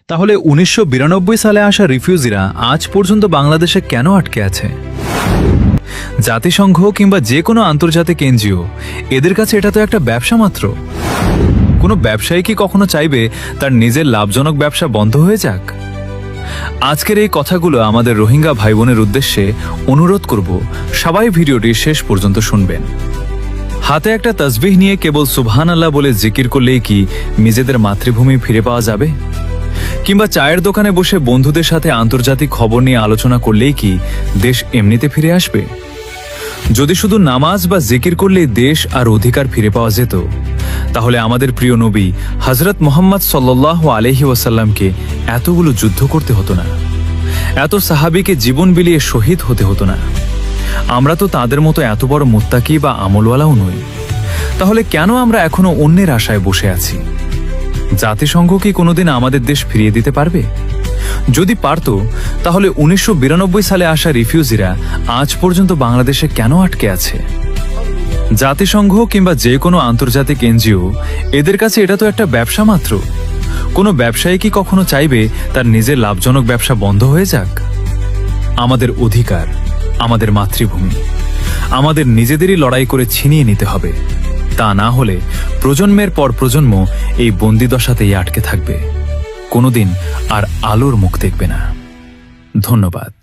তাহলে 1992 সালে আসা রিফিউজিরা আজ পর্যন্ত বাংলাদেশে কেন আটকে আছে? জাতিসংঘ কিংবা যে কোনো আন্তর্জাতিক এনজিও, এদের কাছে এটা তো একটা ব্যবসা মাত্র। কোনো ব্যবসায়ী কি কখনো চাইবে তার নিজের লাভজনক ব্যবসা বন্ধ হয়ে যাক? আজকের এই কথাগুলো আমাদের রোহিঙ্গা ভাই বোনের উদ্দেশ্যে অনুরোধ করব, সবাই ভিডিওটি শেষ পর্যন্ত শুনবেন। হাতে একটা তসবিহ নিয়ে কেবল সুবহানাল্লাহ বলে জিকির করলেই কি নিজেদের মাতৃভূমি ফিরে পাওয়া যাবে? কিংবা চায়ের দোকানে বসে বন্ধুদের সাথে আন্তর্জাতিক খবর নিয়ে আলোচনা করলেই কি দেশ এমনিতে ফিরে আসবে? যদি শুধু নামাজ বা জিকির করলেই দেশ আর অধিকার ফিরে পাওয়া যেত, তাহলে আমাদের প্রিয় নবী হযরত মুহাম্মদ সাল্লাল্লাহু আলাইহি ওয়াসাল্লামকে এতগুলো যুদ্ধ করতে হতো না, এত সাহাবীকে জীবন বিলিয়ে শহীদ হতে হতো না। আমরা তো তাদের মতো এত বড় মুত্তাকি বা আমলওয়ালাও নই। তাহলে কেন আমরা এখনো অন্যের আশায় বসে আছি? জাতিসংঘ কি কোনোদিন আমাদের দেশ ফিরিয়ে দিতে পারবে? যদি পারত, তাহলে 1992 সালে আসা রিফিউজিরা আজ পর্যন্ত বাংলাদেশে কেন আটকে আছে? জাতিসংঘ কিংবা যে কোনো আন্তর্জাতিক এনজিও, এদের কাছে এটা তো একটা ব্যবসা মাত্র। কোনো ব্যবসায়ী কি কখনো চাইবে তার নিজের লাভজনক ব্যবসা বন্ধ হয়ে যাক? আমাদের অধিকার, আমাদের মাতৃভূমি, আমাদের নিজেদেরই লড়াই করে ছিনিয়ে নিতে হবে। তা না হলে প্রজন্মের পর প্রজন্ম এই বন্দিদশাতেই আটকে থাকবে, কোনোদিন আর আলোর মুখ দেখবে না। ধন্যবাদ।